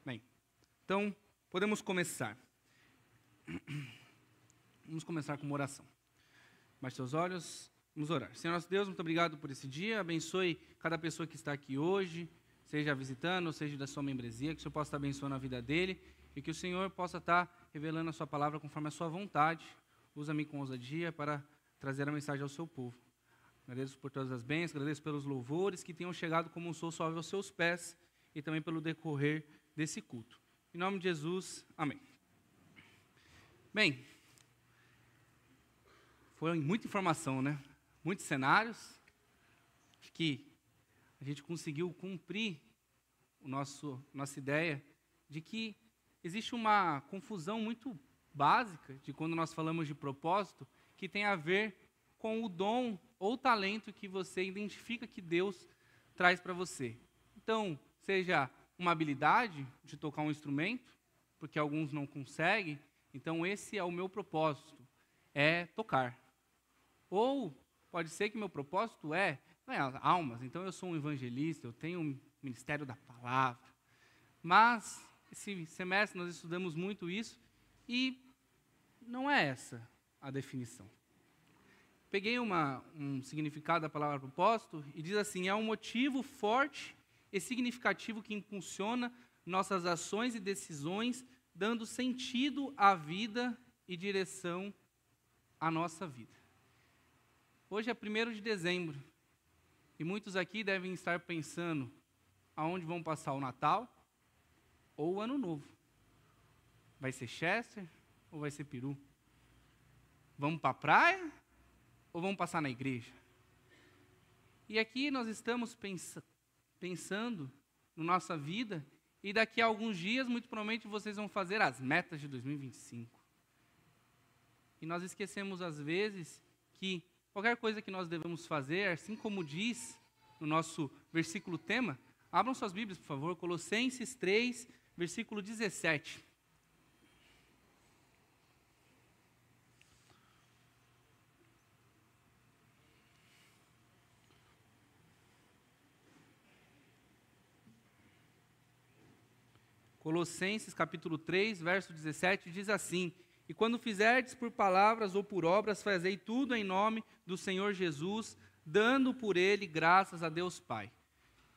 Bem, então podemos começar. Vamos começar com uma oração. Baixe seus olhos, vamos orar. Senhor nosso Deus, muito obrigado por esse dia. Abençoe cada pessoa que está aqui hoje, seja visitando, seja da sua membresia, que o Senhor possa estar abençoando a vida dele e que o Senhor possa estar revelando a sua palavra conforme a sua vontade. Usa-me com ousadia para trazer a mensagem ao seu povo. Agradeço por todas as bênçãos, agradeço pelos louvores que tenham chegado como um sou suave aos seus pés e também pelo decorrer desse culto. Em nome de Jesus, amém. Bem, foi muita informação, né? Muitos cenários. Acho que a gente conseguiu cumprir nossa ideia de que existe uma confusão muito básica de quando nós falamos de propósito, que tem a ver com o dom ou talento que você identifica que Deus traz para você. Então, seja uma habilidade de tocar um instrumento, porque alguns não conseguem, então esse é o meu propósito, é tocar. Ou pode ser que meu propósito é ganhar almas, então eu sou um evangelista, eu tenho um ministério da palavra. Mas esse semestre nós estudamos muito isso e não é essa a definição. Peguei um significado da palavra propósito e diz assim: é um motivo forte e significativo que impulsiona nossas ações e decisões, dando sentido à vida e direção à nossa vida. Hoje é 1º de dezembro e muitos aqui devem estar pensando aonde vão passar o Natal ou o Ano Novo. Vai ser Chester ou vai ser Peru? Vamos para a praia ou vamos passar na igreja? E aqui nós estamos pensando na nossa vida e daqui a alguns dias, muito provavelmente, vocês vão fazer as metas de 2025. E nós esquecemos, às vezes, que qualquer coisa que nós devemos fazer, assim como diz no nosso versículo tema, abram suas Bíblias, por favor, Colossenses 3, versículo 17. Colossenses capítulo 3, verso 17, diz assim: e quando fizerdes por palavras ou por obras, fazei tudo em nome do Senhor Jesus, dando por ele graças a Deus Pai.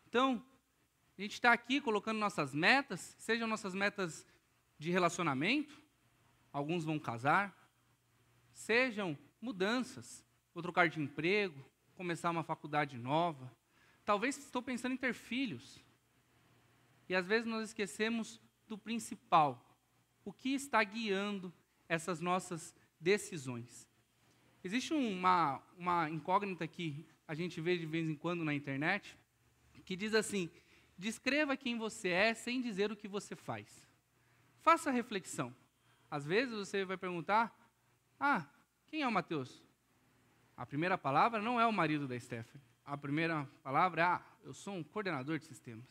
Então, a gente está aqui colocando nossas metas, sejam nossas metas de relacionamento, alguns vão casar, sejam mudanças, vou trocar de emprego, começar uma faculdade nova, talvez estou pensando em ter filhos. E às vezes nós esquecemos do principal, o que está guiando essas nossas decisões. Existe uma incógnita que a gente vê de vez em quando na internet, que diz assim: descreva quem você é sem dizer o que você faz. Faça a reflexão. Às vezes você vai perguntar: quem é o Mateus? A primeira palavra não é o marido da Stephanie. A primeira palavra é: eu sou um coordenador de sistemas.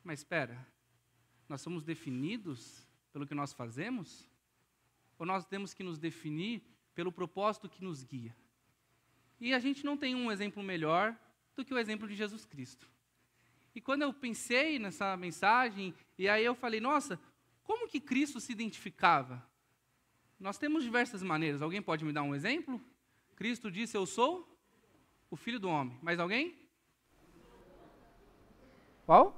Mas espera, nós somos definidos pelo que nós fazemos? Ou nós temos que nos definir pelo propósito que nos guia? E a gente não tem um exemplo melhor do que o exemplo de Jesus Cristo. E quando eu pensei nessa mensagem, e aí eu falei: nossa, como que Cristo se identificava? Nós temos diversas maneiras. Alguém pode me dar um exemplo? Cristo disse: eu sou o Filho do Homem. Mais alguém? Qual?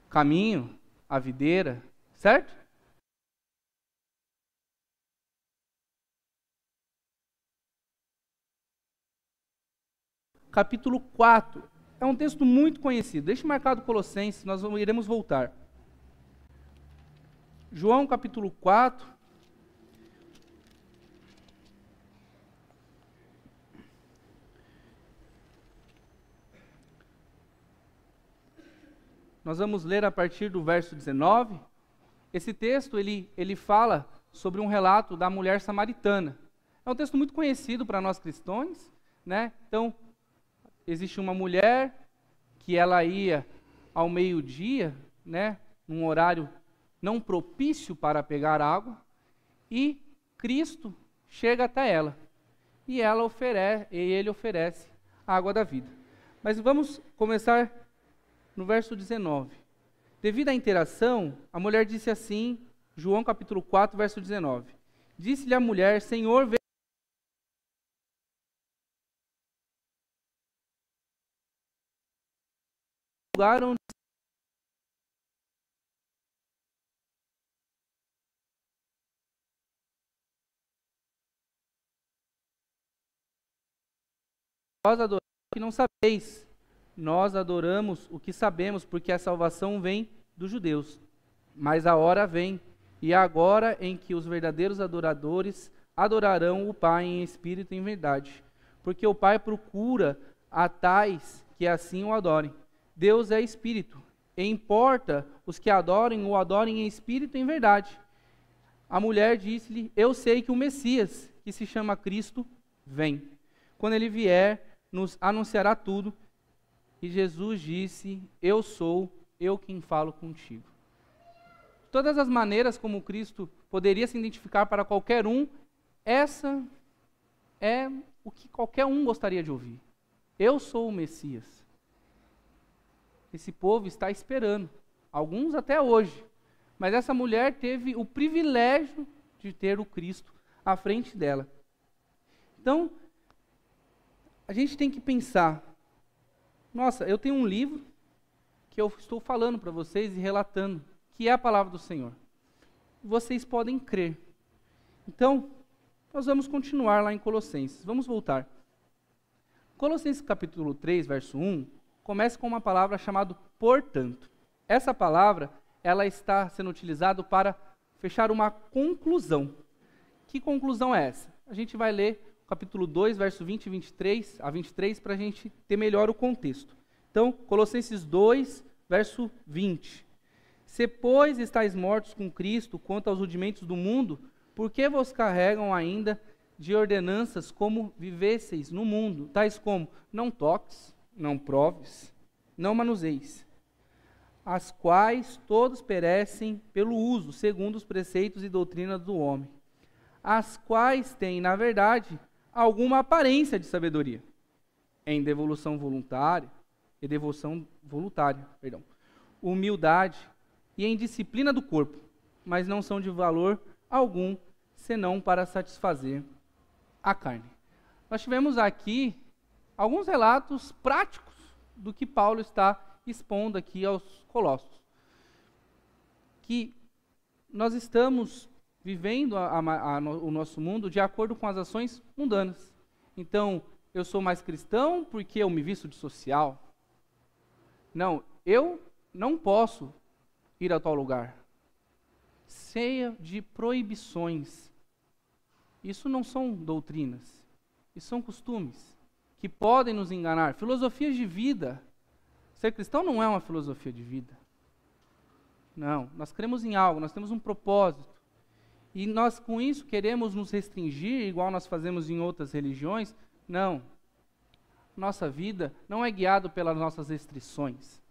Caminho, a videira, certo? Capítulo 4. É um texto muito conhecido. Deixe marcado Colossenses, nós iremos voltar. João capítulo 4. Nós vamos ler a partir do verso 19. Esse texto, ele fala sobre um relato da mulher samaritana. É um texto muito conhecido para nós cristãos, né? Então, existe uma mulher que ela ia ao meio-dia, né, num horário não propício para pegar água, e Cristo chega até ela. E ele oferece a água da vida. Mas vamos começar no verso 19. Devido à interação, a mulher disse assim, João capítulo 4, verso 19. Disse-lhe a mulher, Senhor, vê o lugar onde vós adoramos o que não sabeis. Nós adoramos o que sabemos, porque a salvação vem dos judeus. Mas a hora vem, e é agora em que os verdadeiros adoradores adorarão o Pai em espírito e em verdade. Porque o Pai procura a tais que assim o adorem. Deus é espírito, e importa os que adorem o adorem em espírito e em verdade. A mulher disse-lhe, eu sei que o Messias, que se chama Cristo, vem. Quando ele vier, nos anunciará tudo. E Jesus disse, eu sou, eu quem falo contigo. Todas as maneiras como Cristo poderia se identificar para qualquer um, essa é o que qualquer um gostaria de ouvir. Eu sou o Messias. Esse povo está esperando, alguns até hoje. Mas essa mulher teve o privilégio de ter o Cristo à frente dela. Então, a gente tem que pensar, nossa, eu tenho um livro que eu estou falando para vocês e relatando, que é a palavra do Senhor. Vocês podem crer. Então, nós vamos continuar lá em Colossenses. Vamos voltar. Colossenses capítulo 3, verso 1, começa com uma palavra chamada portanto. Essa palavra, ela está sendo utilizada para fechar uma conclusão. Que conclusão é essa? A gente vai ler capítulo 2, verso 20 e 23 a 23, para a gente ter melhor o contexto. Então, Colossenses 2, verso 20. Se, pois, estáis mortos com Cristo quanto aos rudimentos do mundo, por que vos carregam ainda de ordenanças como vivesseis no mundo, tais como, não toques, não proves, não manuseis, as quais todos perecem pelo uso, segundo os preceitos e doutrinas do homem, as quais têm, na verdade, alguma aparência de sabedoria, em devoção voluntária, humildade e em disciplina do corpo, mas não são de valor algum, senão para satisfazer a carne. Nós tivemos aqui alguns relatos práticos do que Paulo está expondo aqui aos Colossos. Que nós estamos vivendo o nosso mundo de acordo com as ações mundanas. Então, eu sou mais cristão porque eu me visto de social. Não, eu não posso ir a tal lugar. Cheia de proibições. Isso não são doutrinas, isso são costumes que podem nos enganar. Filosofias de vida. Ser cristão não é uma filosofia de vida. Não, nós cremos em algo, nós temos um propósito. E nós, com isso, queremos nos restringir, igual nós fazemos em outras religiões? Não. Nossa vida não é guiada pelas nossas restrições.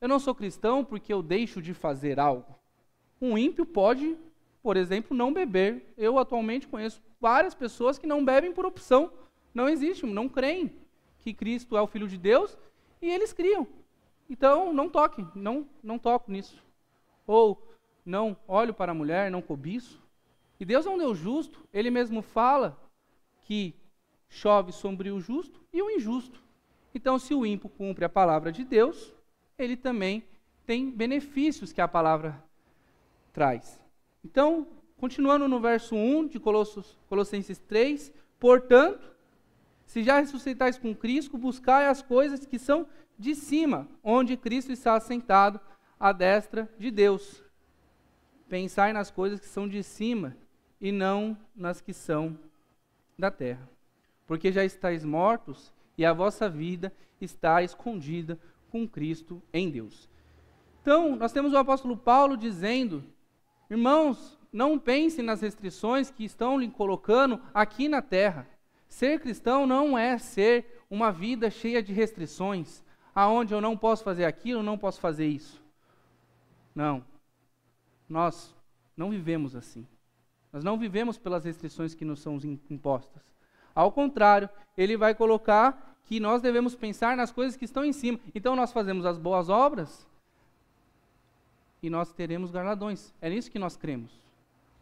Eu não sou cristão porque eu deixo de fazer algo. Um ímpio pode, por exemplo, não beber. Eu, atualmente, conheço várias pessoas que não bebem por opção. Não existe, não creem que Cristo é o Filho de Deus e eles criam. Então, não toquem, não toco nisso. Ou, não olho para a mulher, não cobiço. E Deus é um Deus justo, Ele mesmo fala que chove sobre o justo e o injusto. Então, se o ímpio cumpre a palavra de Deus, ele também tem benefícios que a palavra traz. Então, continuando no verso 1 de Colossenses 3, portanto, se já ressuscitais com Cristo, buscai as coisas que são de cima, onde Cristo está assentado à destra de Deus. Pensai nas coisas que são de cima, e não nas que são da terra. Porque já estáis mortos, e a vossa vida está escondida com Cristo em Deus. Então, nós temos o apóstolo Paulo dizendo, irmãos, não pensem nas restrições que estão lhe colocando aqui na terra. Ser cristão não é ser uma vida cheia de restrições, aonde eu não posso fazer aquilo, não posso fazer isso. Não. Nós não vivemos assim. Nós não vivemos pelas restrições que nos são impostas. Ao contrário, ele vai colocar que nós devemos pensar nas coisas que estão em cima. Então nós fazemos as boas obras e nós teremos galardões. É nisso que nós cremos.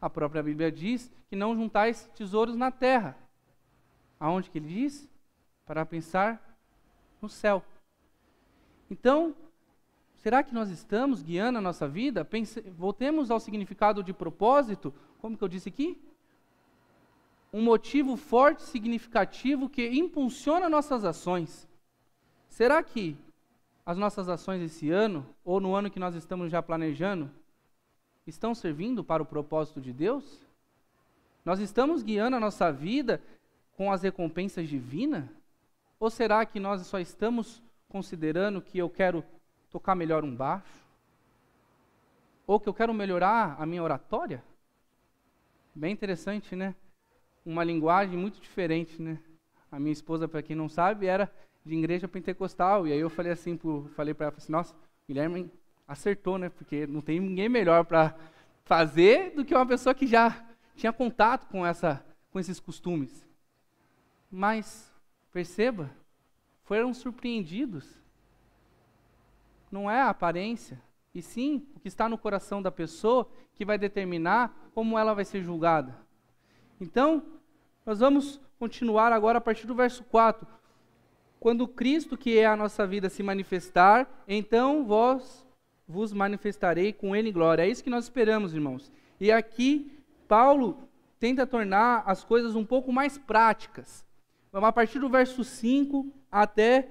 A própria Bíblia diz que não juntais tesouros na terra. Aonde que ele diz? Para pensar no céu. Então, será que nós estamos guiando a nossa vida? Voltemos ao significado de propósito, como que eu disse aqui? Um motivo forte, significativo, que impulsiona nossas ações. Será que as nossas ações esse ano, ou no ano que nós estamos já planejando, estão servindo para o propósito de Deus? Nós estamos guiando a nossa vida com as recompensas divinas? Ou será que nós só estamos considerando que eu quero tocar melhor um baixo? Ou que eu quero melhorar a minha oratória? Bem interessante, né? Uma linguagem muito diferente, né? A minha esposa, para quem não sabe, era de igreja pentecostal. E aí eu falei assim, falei para ela, assim, nossa, Guilherme acertou, né? Porque não tem ninguém melhor para fazer do que uma pessoa que já tinha contato com esses costumes. Mas, perceba, foram surpreendidos. Não é a aparência, e sim o que está no coração da pessoa que vai determinar como ela vai ser julgada. Então, nós vamos continuar agora a partir do verso 4. Quando Cristo, que é a nossa vida, se manifestar, então vos manifestarei com Ele em glória. É isso que nós esperamos, irmãos. E aqui, Paulo tenta tornar as coisas um pouco mais práticas. Vamos a partir do verso 5 até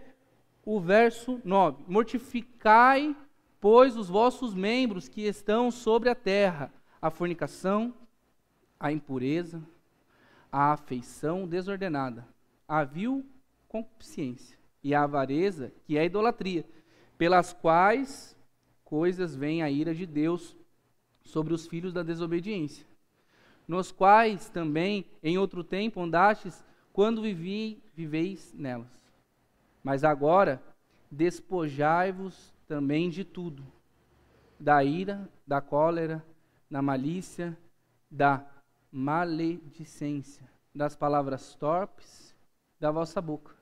o verso 9. Mortificai, pois, os vossos membros que estão sobre a terra, a fornicação, a impureza, a afeição desordenada, a vil concupiscência e a avareza, que é a idolatria, pelas quais coisas vem a ira de Deus sobre os filhos da desobediência, nos quais também em outro tempo andastes quando viveis nelas. Mas agora despojai-vos também de tudo, da ira, da cólera, da malícia, da maledicência, das palavras torpes da vossa boca.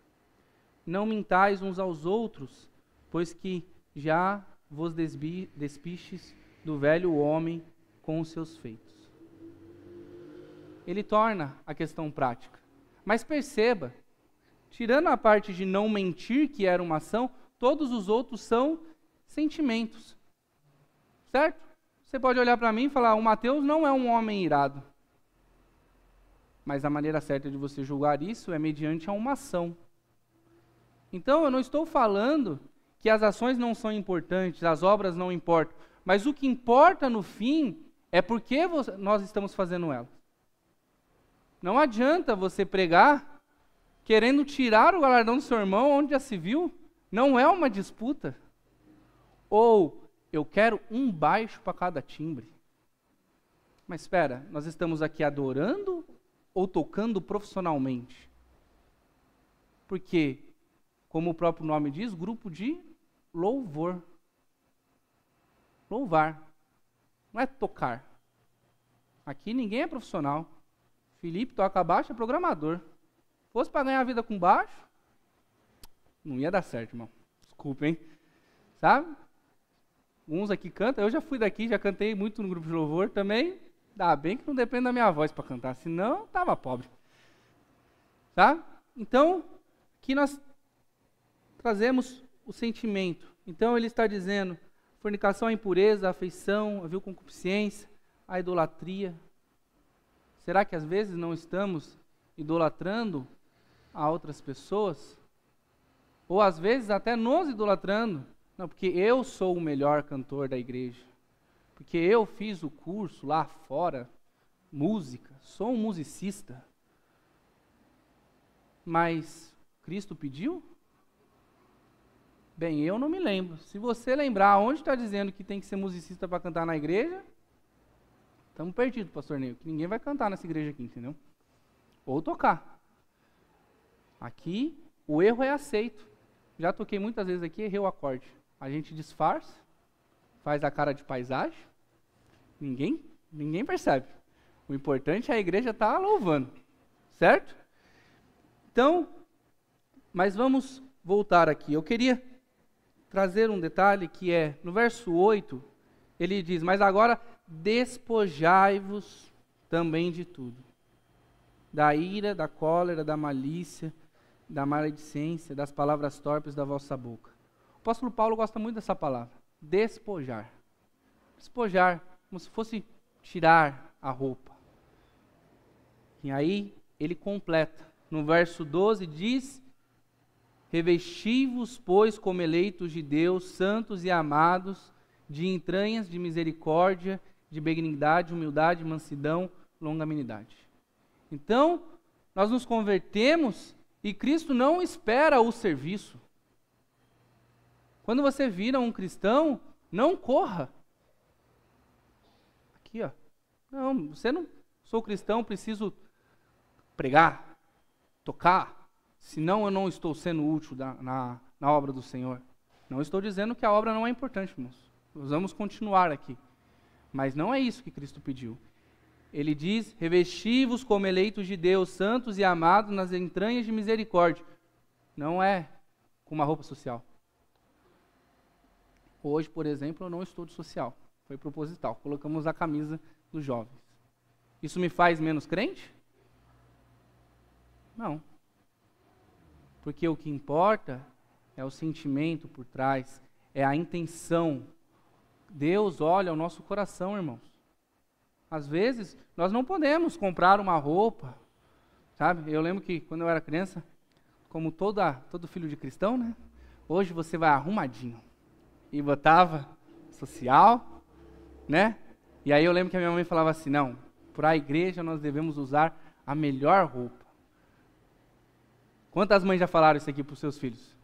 Não mintais uns aos outros, pois que já vos despistes do velho homem com os seus feitos. Ele torna a questão prática. Mas perceba, tirando a parte de não mentir, que era uma ação, todos os outros são sentimentos. Certo? Você pode olhar para mim e falar, o Mateus não é um homem irado. Mas a maneira certa de você julgar isso é mediante a uma ação. Então, eu não estou falando que as ações não são importantes, as obras não importam, mas o que importa no fim é porque nós estamos fazendo elas. Não adianta você pregar querendo tirar o galardão do seu irmão onde já se viu, não é uma disputa. Ou, eu quero um baixo para cada timbre. Mas espera, nós estamos aqui adorando ou tocando profissionalmente? Porque, como o próprio nome diz, grupo de louvor. Louvar. Não é tocar. Aqui ninguém é profissional. Felipe toca baixo, é programador. Fosse para ganhar a vida com baixo, não ia dar certo, irmão. Desculpa, hein? Sabe? Uns aqui cantam. Eu já fui daqui, já cantei muito no grupo de louvor também. Dá bem que não depende da minha voz para cantar, senão estava pobre. Tá? Então, aqui nós trazemos o sentimento. Então, ele está dizendo, fornicação, a impureza, a afeição, a vil concupiscência, a idolatria. Será que às vezes não estamos idolatrando a outras pessoas? Ou às vezes até nos idolatrando? Não, porque eu sou o melhor cantor da igreja. Porque eu fiz o curso lá fora, música, sou um musicista. Mas Cristo pediu? Bem, eu não me lembro. Se você lembrar onde está dizendo que tem que ser musicista para cantar na igreja, estamos perdidos, pastor Ney. Ninguém vai cantar nessa igreja aqui, entendeu? Ou tocar. Aqui, o erro é aceito. Já toquei muitas vezes aqui, errei o acorde. A gente disfarça, faz a cara de paisagem, ninguém percebe. O importante é a igreja estar louvando, certo? Então, mas vamos voltar aqui. Eu queria trazer um detalhe que é, no verso 8, ele diz, mas agora despojai-vos também de tudo. Da ira, da cólera, da malícia, da maledicência, das palavras torpes da vossa boca. O apóstolo Paulo gosta muito dessa palavra, despojar. Despojar, como se fosse tirar a roupa. E aí ele completa. No verso 12 diz, revesti-vos, pois, como eleitos de Deus, santos e amados, de entranhas, de misericórdia, de benignidade, humildade, mansidão, longanimidade. Então, nós nos convertemos e Cristo não espera o serviço. Quando você vira um cristão, não corra. Aqui, ó. Não, você não sou cristão, preciso pregar, tocar, senão eu não estou sendo útil na obra do Senhor. Não estou dizendo que a obra não é importante, irmãos. Nós vamos continuar aqui. Mas não é isso que Cristo pediu. Ele diz, revesti-vos como eleitos de Deus, santos e amados nas entranhas de misericórdia. Não é com uma roupa social. Hoje, por exemplo, eu não estou de social. Foi proposital. Colocamos a camisa dos jovens. Isso me faz menos crente? Não. Porque o que importa é o sentimento por trás, é a intenção. Deus olha o nosso coração, irmãos. Às vezes, nós não podemos comprar uma roupa, sabe? Eu lembro que quando eu era criança, como todo filho de cristão, né? Hoje você vai arrumadinho. E botava social, né? E aí eu lembro que a minha mãe falava assim, não, para a igreja nós devemos usar a melhor roupa. Quantas mães já falaram isso aqui para os seus filhos?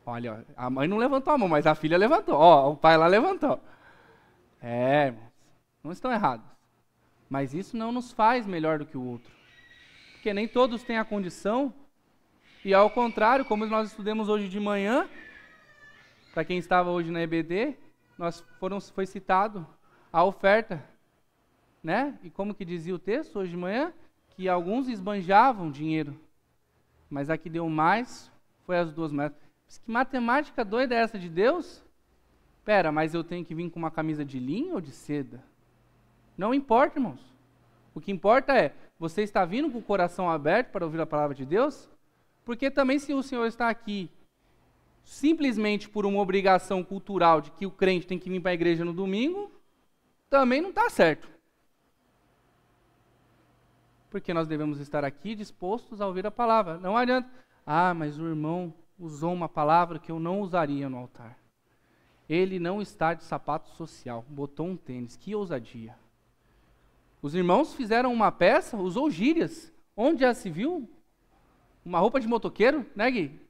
Olha, a mãe não levantou a mão, mas a filha levantou. Ó, o pai lá levantou. Irmãos, não estão errados. Mas isso não nos faz melhor do que o outro. Porque nem todos têm a condição. E ao contrário, como nós estudamos hoje de manhã, para quem estava hoje na EBD, foi citado a oferta. Né? E como que dizia o texto hoje de manhã? Que alguns esbanjavam dinheiro. Mas a que deu mais foi as 2 moedas. Que matemática doida é essa de Deus? Pera, mas eu tenho que vir com uma camisa de linho ou de seda? Não importa, irmãos. O que importa é, você está vindo com o coração aberto para ouvir a palavra de Deus? Porque também se o Senhor está aqui simplesmente por uma obrigação cultural de que o crente tem que vir para a igreja no domingo, também não está certo. Porque nós devemos estar aqui dispostos a ouvir a palavra. Não adianta, mas o irmão usou uma palavra que eu não usaria no altar. Ele não está de sapato social, botou um tênis, que ousadia. Os irmãos fizeram uma peça, usou gírias. Onde já se viu? Uma roupa de motoqueiro, né, Gui?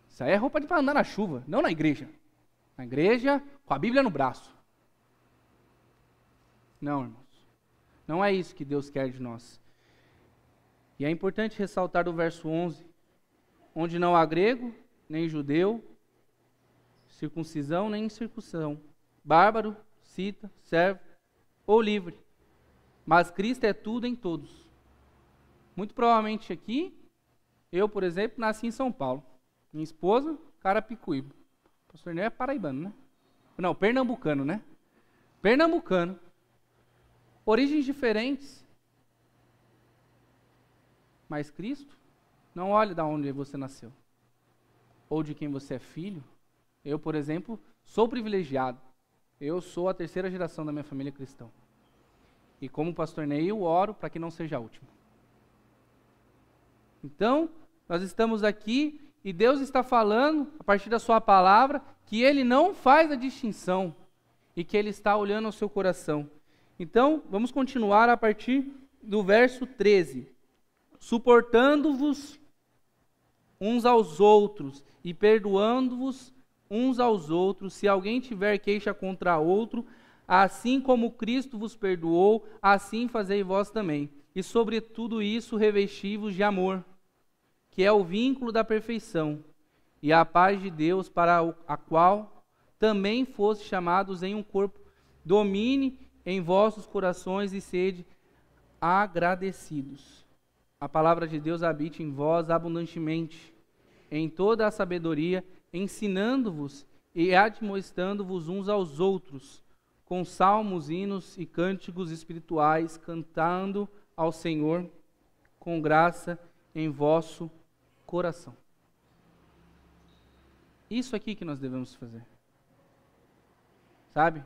Isso aí é roupa para andar na chuva, não na igreja. Na igreja, com a Bíblia no braço. Não, irmãos. Não é isso que Deus quer de nós. E é importante ressaltar do verso 11, onde não há grego, nem judeu, circuncisão, nem incircuncisão, bárbaro, cita, servo ou livre. Mas Cristo é tudo em todos. Muito provavelmente aqui, eu, por exemplo, nasci em São Paulo. Minha esposa, Carapicuíba. O pastor Ney é paraibano, né? Não, pernambucano, né? Pernambucano. Origens diferentes. Mas Cristo não olha de onde você nasceu. Ou de quem você é filho. Eu, por exemplo, sou privilegiado. Eu sou a 3ª geração da minha família cristã. E como pastor Ney, eu oro para que não seja a última. Então, nós estamos aqui e Deus está falando, a partir da sua palavra, que Ele não faz a distinção e que Ele está olhando ao seu coração. Então, vamos continuar a partir do verso 13. Suportando-vos uns aos outros e perdoando-vos uns aos outros, se alguém tiver queixa contra outro, assim como Cristo vos perdoou, assim fazei vós também. E sobre tudo isso revesti-vos de amor, que é o vínculo da perfeição, e a paz de Deus, para a qual também foste chamados em um corpo, domine em vossos corações e sede agradecidos. A palavra de Deus habite em vós abundantemente, em toda a sabedoria, ensinando-vos e admoestando-vos uns aos outros, com salmos, hinos e cânticos espirituais, cantando ao Senhor com graça em vosso coração. Isso aqui que nós devemos fazer. Sabe?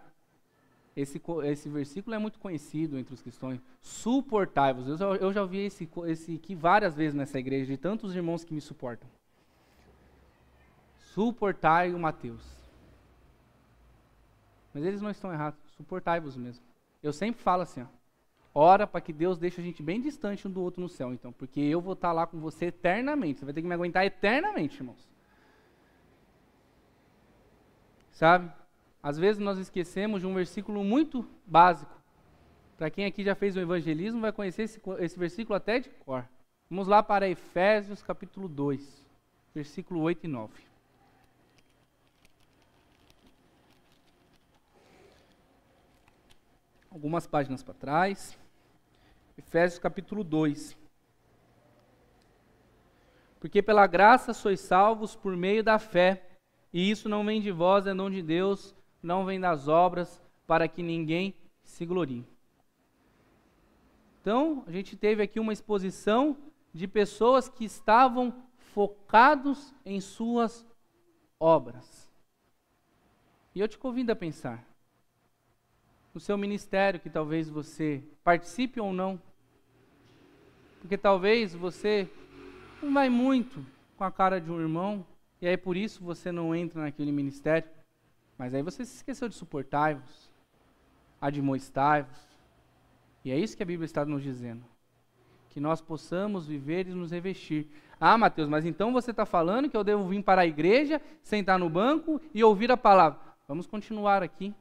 Esse versículo é muito conhecido entre os cristãos. Suportai-vos. Eu já ouvi esse aqui várias vezes nessa igreja, de tantos irmãos que me suportam. Suportai o Mateus. Mas eles não estão errados. Suportai-vos mesmo. Eu sempre falo assim, ó. Ora para que Deus deixe a gente bem distante um do outro no céu, então. Porque eu vou estar lá com você eternamente. Você vai ter que me aguentar eternamente, irmãos. Sabe? Às vezes nós esquecemos de um versículo muito básico. Para quem aqui já fez o evangelismo, vai conhecer esse versículo até de cor. Vamos lá para Efésios capítulo 2, versículo 8 e 9. Algumas páginas para trás. Efésios capítulo 2. Porque pela graça sois salvos por meio da fé, e isso não vem de vós, é dom de Deus, não vem das obras, para que ninguém se glorie. Então, a gente teve aqui uma exposição de pessoas que estavam focados em suas obras. E eu te convido a pensar, no seu ministério, que talvez você participe ou não, porque talvez você não vai muito com a cara de um irmão, e aí por isso você não entra naquele ministério, mas aí você se esqueceu de suportai-vos, admoestai-vos, e é isso que a Bíblia está nos dizendo, que nós possamos viver e nos revestir. Ah, Mateus, mas então você está falando que eu devo vir para a igreja, sentar no banco e ouvir a palavra. Vamos continuar aqui.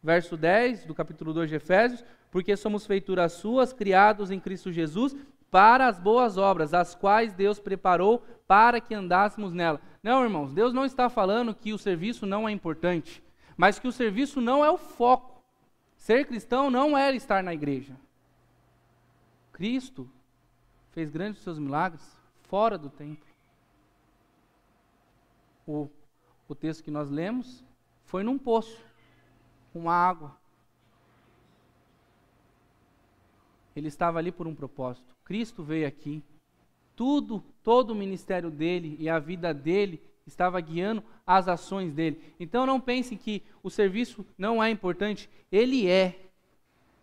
Verso 10 do capítulo 2 de Efésios, porque somos feituras suas, criados em Cristo Jesus, para as boas obras, as quais Deus preparou para que andássemos nela. Não, irmãos, Deus não está falando que o serviço não é importante, mas que o serviço não é o foco. Ser cristão não é estar na igreja. Cristo fez grandes seus milagres fora do templo. O texto que nós lemos foi num poço, com água. Ele estava ali por um propósito. Cristo veio aqui. Todo o ministério dele e a vida dele estava guiando as ações dele. Então não pensem que o serviço não é importante. Ele é,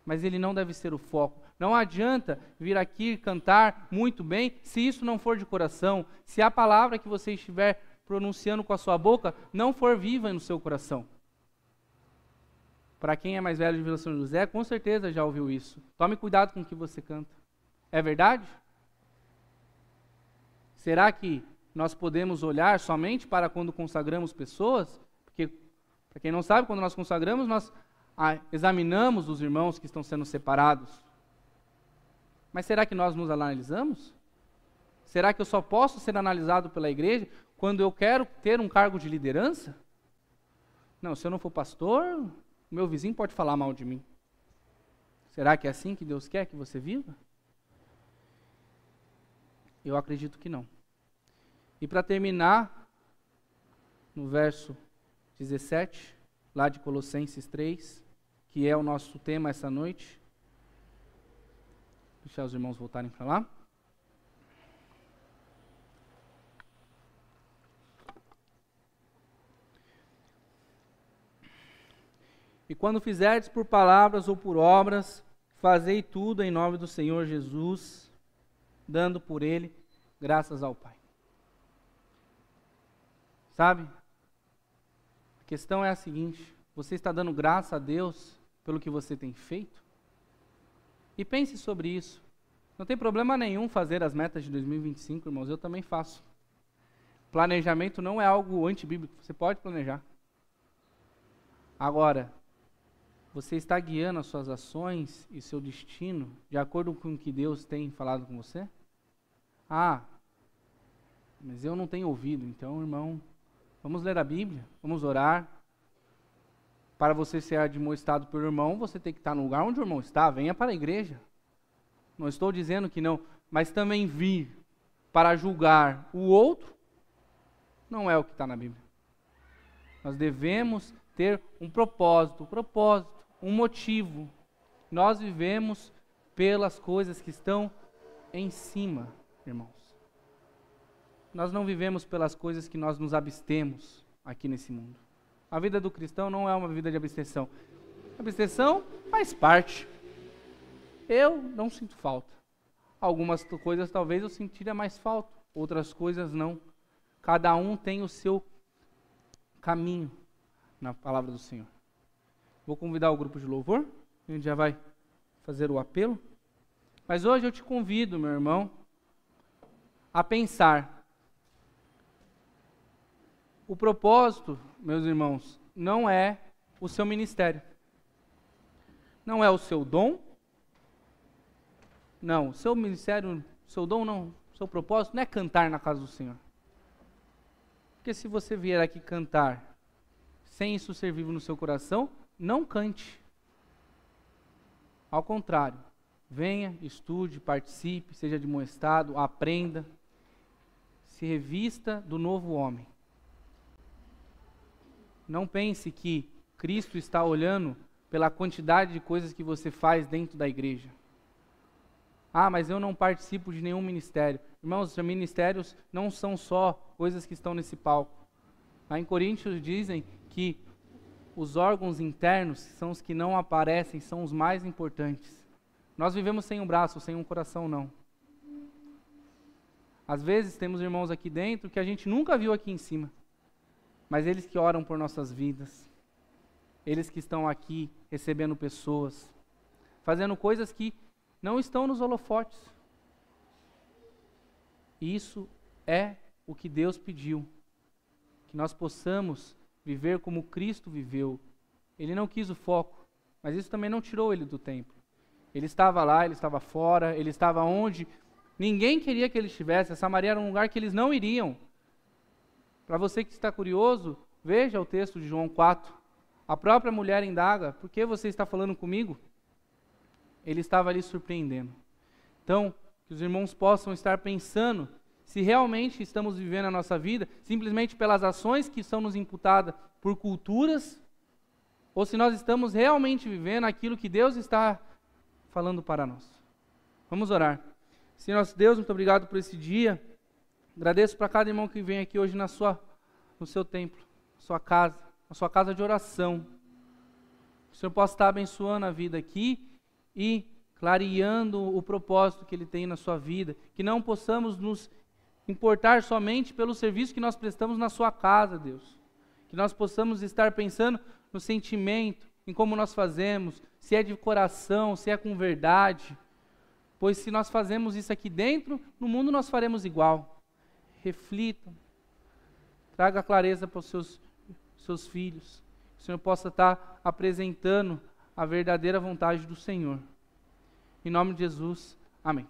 mas ele não deve ser o foco. Não adianta vir aqui cantar muito bem se isso não for de coração. Se a palavra que você estiver pronunciando com a sua boca não for viva no seu coração. Para quem é mais velho de Vila São José, com certeza já ouviu isso. Tome cuidado com o que você canta. É verdade? Será que nós podemos olhar somente para quando consagramos pessoas? Porque, para quem não sabe, quando nós consagramos, nós examinamos os irmãos que estão sendo separados. Mas será que nós nos analisamos? Será que eu só posso ser analisado pela igreja quando eu quero ter um cargo de liderança? Não, se eu não for pastor, o meu vizinho pode falar mal de mim. Será que é assim que Deus quer que você viva? Eu acredito que não. E para terminar, no verso 17, lá de Colossenses 3, que é o nosso tema essa noite. Deixar os irmãos voltarem para lá. E quando fizerdes por palavras ou por obras, fazei tudo em nome do Senhor Jesus, dando por Ele graças ao Pai. Sabe? A questão é a seguinte: você está dando graça a Deus pelo que você tem feito? E pense sobre isso. Não tem problema nenhum fazer as metas de 2025, irmãos, eu também faço. Planejamento não é algo antibíblico, você pode planejar. Agora, você está guiando as suas ações e seu destino de acordo com o que Deus tem falado com você? Ah, mas eu não tenho ouvido. Então, irmão, vamos ler a Bíblia, vamos orar. Para você ser admoestado pelo irmão, você tem que estar no lugar onde o irmão está. Venha para a igreja. Não estou dizendo que não, mas também vir para julgar o outro não é o que está na Bíblia. Nós devemos ter um propósito, um motivo. Nós vivemos pelas coisas que estão em cima, irmãos. Nós não vivemos pelas coisas que nós nos abstemos aqui nesse mundo. A vida do cristão não é uma vida de abstenção. A abstenção faz parte. Eu não sinto falta. Algumas coisas talvez eu sentiria mais falta, outras coisas não. Cada um tem o seu caminho na palavra do Senhor. Vou convidar o grupo de louvor, a gente já vai fazer o apelo. Mas hoje eu te convido, meu irmão, a pensar. O propósito, meus irmãos, não é o seu ministério. Não é o seu dom. Não, o seu ministério, seu dom não, o seu propósito não é cantar na casa do Senhor. Porque se você vier aqui cantar sem isso ser vivo no seu coração, não cante. Ao contrário, venha, estude, participe, seja admoestado, aprenda, se revista do novo homem. Não pense que Cristo está olhando pela quantidade de coisas que você faz dentro da igreja. Ah, mas eu não participo de nenhum ministério. Irmãos, os ministérios não são só coisas que estão nesse palco. Lá em Coríntios dizem que os órgãos internos são os que não aparecem, são os mais importantes. Nós vivemos sem um braço, sem um coração, não. Às vezes temos irmãos aqui dentro que a gente nunca viu aqui em cima. Mas eles que oram por nossas vidas. Eles que estão aqui recebendo pessoas. Fazendo coisas que não estão nos holofotes. Isso é o que Deus pediu. Que nós possamos viver como Cristo viveu. Ele não quis o foco, mas isso também não tirou ele do templo. Ele estava lá, ele estava fora, ele estava onde ninguém queria que ele estivesse. A Samaria era um lugar que eles não iriam. Para você que está curioso, veja o texto de João 4. A própria mulher indaga: por que você está falando comigo? Ele estava ali surpreendendo. Então, que os irmãos possam estar pensando se realmente estamos vivendo a nossa vida simplesmente pelas ações que são nos imputadas por culturas, ou se nós estamos realmente vivendo aquilo que Deus está falando para nós. Vamos orar. Senhor nosso Deus, muito obrigado por esse dia. Agradeço para cada irmão que vem aqui hoje no seu templo, na sua casa de oração. Que o Senhor possa estar abençoando a vida aqui e clareando o propósito que Ele tem na sua vida. Que não possamos nos importar somente pelo serviço que nós prestamos na sua casa, Deus. Que nós possamos estar pensando no sentimento, em como nós fazemos, se é de coração, se é com verdade. Pois se nós fazemos isso aqui dentro, no mundo nós faremos igual. Reflitam. Traga clareza para os seus filhos. Que o Senhor possa estar apresentando a verdadeira vontade do Senhor. Em nome de Jesus, amém.